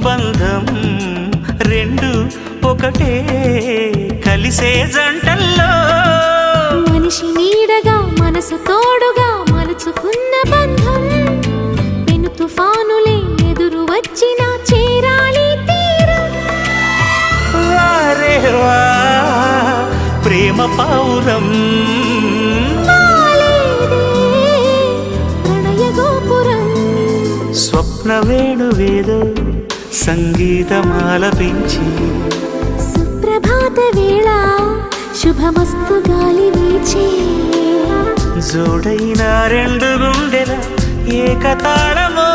బంధం రెండు ఒకటే కలిసే జంటల్లో మనిషి నీడగా మనసు తోడుగా మలుచుకున్న బంధం పెను తుఫానులే ఎదురు వచ్చినా చేరాలి తీరం. వారే వా ప్రేమ పావురం ప్రణయ గోపురం స్వప్న వేణువేదో సంగీతమాలపించి సుప్రభాత వేళ శుభమస్తు గాలి వీచే జోడైన రెండు గుండెల ఏకతాళమో